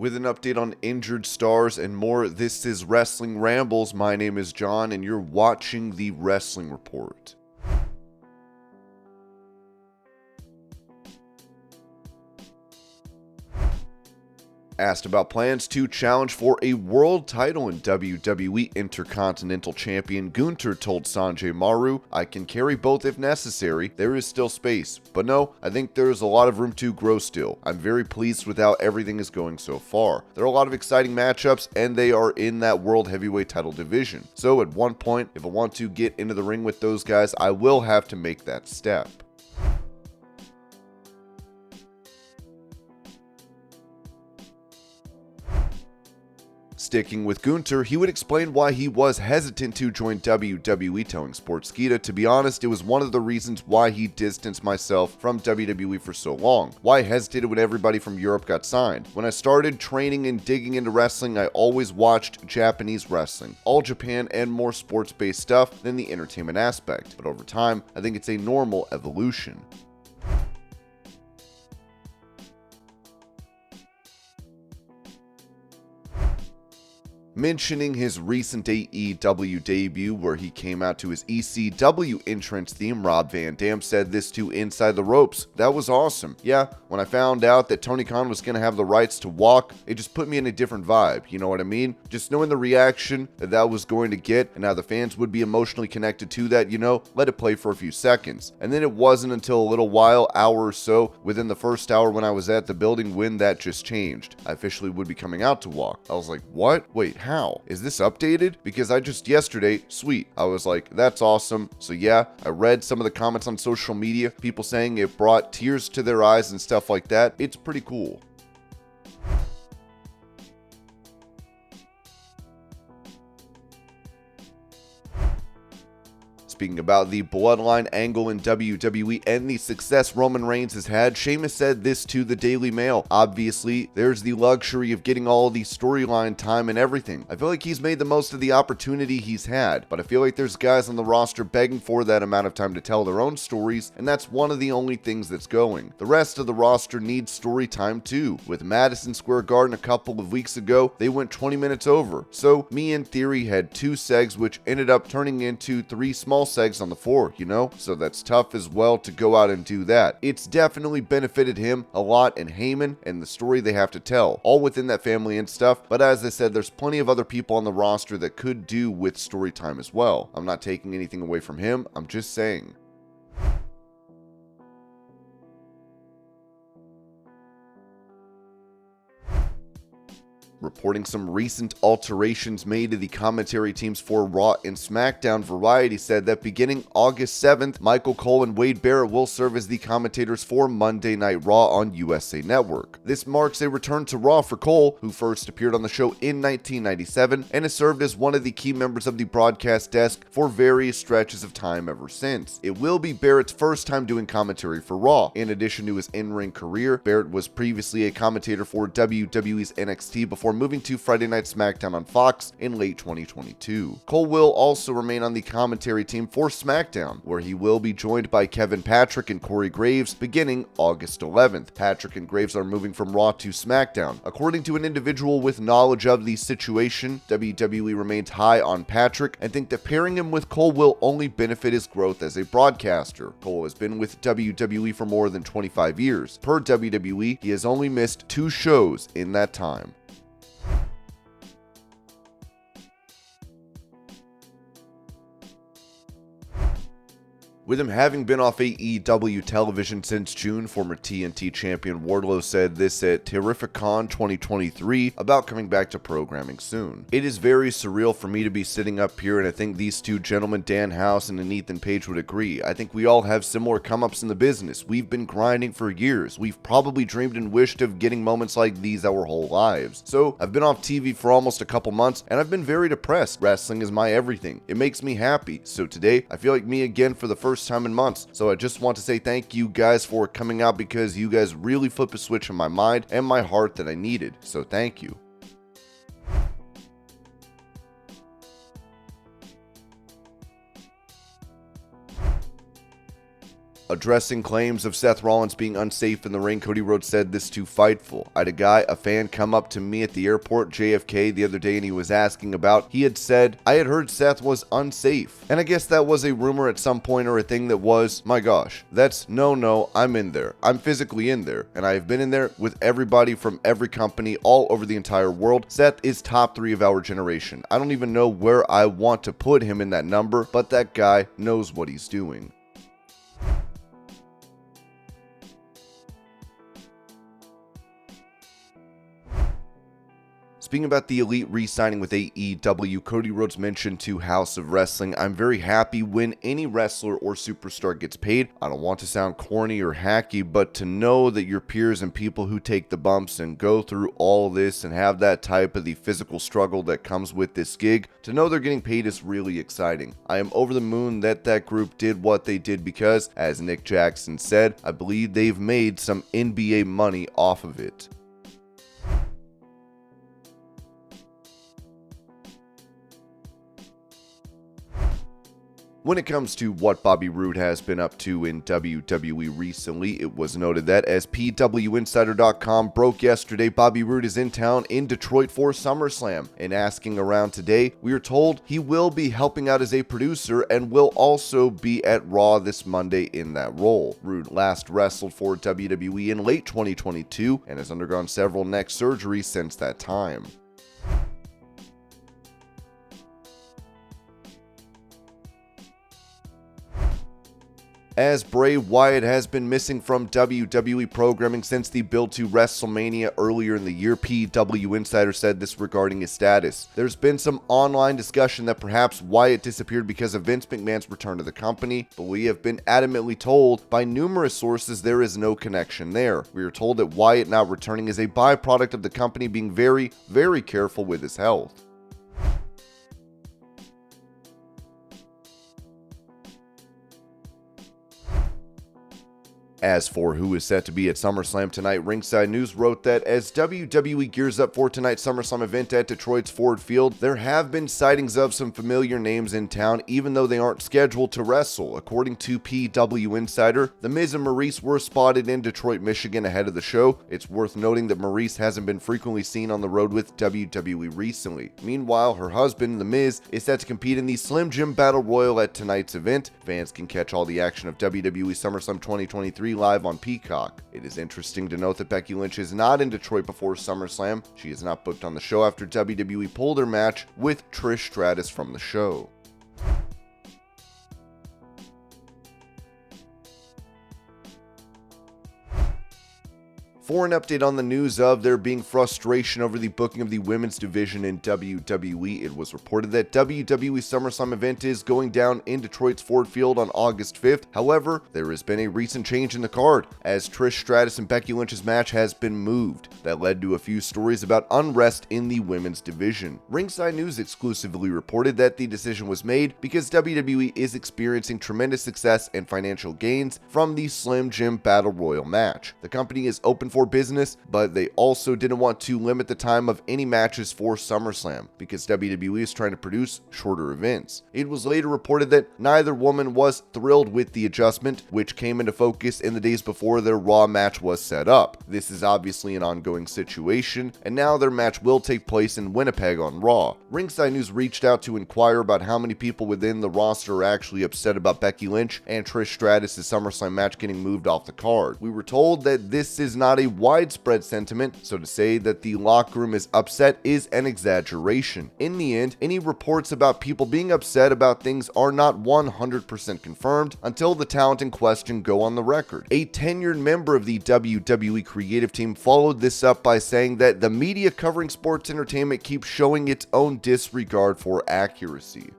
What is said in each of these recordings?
With an update on injured stars and more, this is Wrestling Rambles. My name is John, and you're watching the Wrestling Report. Asked about plans to challenge for a world title in WWE, Intercontinental Champion Gunther told Sanjay Maru, "I can carry both if necessary. There is still space. But no, I think there is a lot of room to grow still. I'm very pleased with how everything is going so far. There are a lot of exciting matchups, and they are in that World Heavyweight title division. So at one point, if I want to get into the ring with those guys, I will have to make that step." Sticking with Gunther, he would explain why he was hesitant to join WWE, telling Sportskeeda, "To be honest, it was one of the reasons why he distanced myself from WWE for so long. Why I hesitated when everybody from Europe got signed. When I started training and digging into wrestling, I always watched Japanese wrestling, all Japan and more sports-based stuff than the entertainment aspect. But over time, I think it's a normal evolution." Mentioning his recent AEW debut where he came out to his ECW entrance theme, Rob Van Dam said this to Inside the Ropes, "That was awesome. Yeah, when I found out that Tony Khan was going to have the rights to walk, it just put me in a different vibe, you know what I mean? Just knowing the reaction that was going to get and how the fans would be emotionally connected to that, let it play for a few seconds. And then it wasn't until a little while, hour or so, within the first hour when I was at the building when that just changed. I officially would be coming out to walk." I was like, "What? Wait, how? Is this updated? Because I just yesterday, sweet." I was like, "That's awesome." So yeah, I read some of the comments on social media, people saying it brought tears to their eyes and stuff like that. It's pretty cool. Speaking about the bloodline angle in WWE and the success Roman Reigns has had, Sheamus said this to the Daily Mail. "Obviously, there's the luxury of getting all the storyline time and everything. I feel like he's made the most of the opportunity he's had, but I feel like there's guys on the roster begging for that amount of time to tell their own stories, and that's one of the only things that's going. The rest of the roster needs story time too. With Madison Square Garden a couple of weeks ago, they went 20 minutes over. So me in theory had 2 segs which ended up turning into 3 small segs on the 4, So that's tough as well to go out and do that. It's definitely benefited him a lot and Heyman and the story they have to tell, all within that family and stuff. But as I said, there's plenty of other people on the roster that could do with story time as well. I'm not taking anything away from him, I'm just saying." Reporting some recent alterations made to the commentary teams for Raw and SmackDown, Variety said that beginning August 7th, Michael Cole and Wade Barrett will serve as the commentators for Monday Night Raw on USA Network. This marks a return to Raw for Cole, who first appeared on the show in 1997 and has served as one of the key members of the broadcast desk for various stretches of time ever since. It will be Barrett's first time doing commentary for Raw. In addition to his in-ring career, Barrett was previously a commentator for WWE's NXT before moving to Friday Night SmackDown on Fox in late 2022. Cole will also remain on the commentary team for SmackDown, where he will be joined by Kevin Patrick and Corey Graves beginning August 11th. Patrick and Graves are moving from Raw to SmackDown. According to an individual with knowledge of the situation, WWE remains high on Patrick and think that pairing him with Cole will only benefit his growth as a broadcaster. Cole has been with WWE for more than 25 years. Per WWE, he has only missed 2 shows in that time. With him having been off AEW television since June, former TNT champion Wardlow said this at Terrificon 2023 about coming back to programming soon. "It is very surreal for me to be sitting up here, and I think these 2 gentlemen, Dan House and Ethan Page, would agree. I think we all have similar come-ups in the business. We've been grinding for years. We've probably dreamed and wished of getting moments like these our whole lives. So I've been off TV for almost a couple months, and I've been very depressed. Wrestling is my everything. It makes me happy. So today, I feel like me again for the first time in months. So I just want to say thank you guys for coming out, because you guys really flip a switch in my mind and my heart that I needed. So thank you." Addressing claims of Seth Rollins being unsafe in the ring, Cody Rhodes said this to Fightful. I had a fan come up to me at the airport, JFK, the other day, and he was asking about, he had said, I had heard Seth was unsafe. And I guess that was a rumor at some point, or a thing that was, my gosh, that's no, I'm in there. I'm physically in there, and I have been in there with everybody from every company all over the entire world. Seth is top 3 of our generation. I don't even know where I want to put him in that number, but that guy knows what he's doing. Speaking about the Elite re-signing with AEW, Cody Rhodes mentioned to House of Wrestling, I'm very happy when any wrestler or superstar gets paid. I don't want to sound corny or hacky, but to know that your peers and people who take the bumps and go through all this and have that type of the physical struggle that comes with this gig, to know they're getting paid is really exciting. I am over the moon that group did what they did because, as Nick Jackson said, I believe they've made some NBA money off of it. When it comes to what Bobby Roode has been up to in WWE recently, it was noted that as PWInsider.com broke yesterday, Bobby Roode is in town in Detroit for SummerSlam. And asking around today, we are told he will be helping out as a producer and will also be at Raw this Monday in that role. Roode last wrestled for WWE in late 2022 and has undergone several neck surgeries since that time. As Bray Wyatt has been missing from WWE programming since the build to WrestleMania earlier in the year, PW Insider said this regarding his status. There's been some online discussion that perhaps Wyatt disappeared because of Vince McMahon's return to the company, but we have been adamantly told by numerous sources there is no connection there. We are told that Wyatt not returning is a byproduct of the company being very, very careful with his health. As for who is set to be at SummerSlam tonight, Ringside News wrote that as WWE gears up for tonight's SummerSlam event at Detroit's Ford Field, there have been sightings of some familiar names in town even though they aren't scheduled to wrestle. According to PW Insider, The Miz and Maurice were spotted in Detroit, Michigan ahead of the show. It's worth noting that Maurice hasn't been frequently seen on the road with WWE recently. Meanwhile, her husband, The Miz, is set to compete in the Slim Jim Battle Royal at tonight's event. Fans can catch all the action of WWE SummerSlam 2023 live on Peacock. It is interesting to note that Becky Lynch is not in Detroit before SummerSlam. She is not booked on the show after WWE pulled her match with Trish Stratus from the show. For an update on the news of there being frustration over the booking of the women's division in WWE, it was reported that WWE SummerSlam event is going down in Detroit's Ford Field on August 5th. However, there has been a recent change in the card, as Trish Stratus and Becky Lynch's match has been moved. That led to a few stories about unrest in the women's division. Ringside News exclusively reported that the decision was made because WWE is experiencing tremendous success and financial gains from the Slim Jim Battle Royal match. The company is open for business, but they also didn't want to limit the time of any matches for SummerSlam because WWE is trying to produce shorter events. It was later reported that neither woman was thrilled with the adjustment, which came into focus in the days before their Raw match was set up. This is obviously an ongoing situation, and now their match will take place in Winnipeg on Raw. Ringside News reached out to inquire about how many people within the roster are actually upset about Becky Lynch and Trish Stratus' SummerSlam match getting moved off the card. We were told that this is not a widespread sentiment, so to say that the locker room is upset is an exaggeration. In the end, any reports about people being upset about things are not 100% confirmed until the talent in question go on the record. A tenured member of the WWE creative team followed this up by saying that the media covering sports entertainment keeps showing its own disregard for accuracy.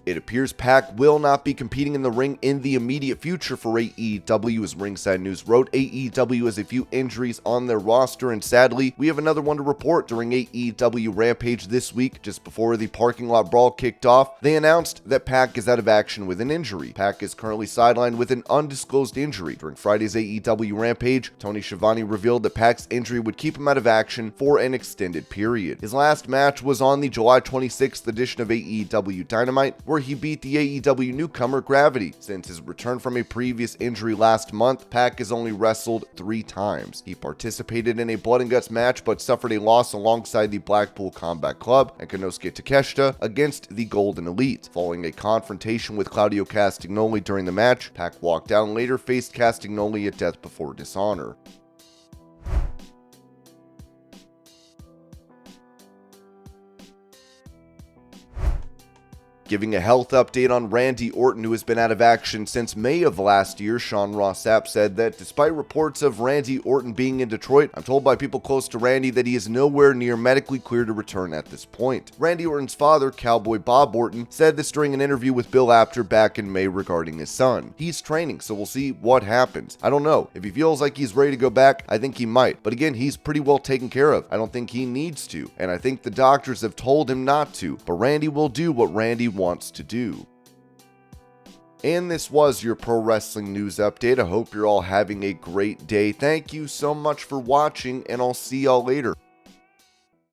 It appears Pac will not be competing in the ring in the immediate future for AEW, as Ringside News wrote. AEW has a few injuries on their roster, and sadly, we have another one to report. During AEW Rampage this week, just before the parking lot brawl kicked off, they announced that Pac is out of action with an injury. Pac is currently sidelined with an undisclosed injury. During Friday's AEW Rampage, Tony Schiavone revealed that Pac's injury would keep him out of action for an extended period. His last match was on the July 26th edition of AEW Dynamite, where he beat the AEW newcomer Gravity. Since his return from a previous injury last month, Pac has only wrestled 3 times. He participated in a Blood and Guts match but suffered a loss alongside the Blackpool Combat Club and Konosuke Takeshita against the Golden Elite. Following a confrontation with Claudio Castagnoli during the match, Pac walked out and later faced Castagnoli at Death Before Dishonor. Giving a health update on Randy Orton, who has been out of action since May of last year, Sean Ross Sapp said that despite reports of Randy Orton being in Detroit, I'm told by people close to Randy that he is nowhere near medically clear to return at this point. Randy Orton's father, Cowboy Bob Orton, said this during an interview with Bill Apter back in May regarding his son. He's training, so we'll see what happens. I don't know. If he feels like he's ready to go back, I think he might. But again, he's pretty well taken care of. I don't think he needs to, and I think the doctors have told him not to, but Randy will do what Randy wants to do. And this was your pro wrestling news update. I hope you're all having a great day. Thank you so much for watching, and I'll see y'all later.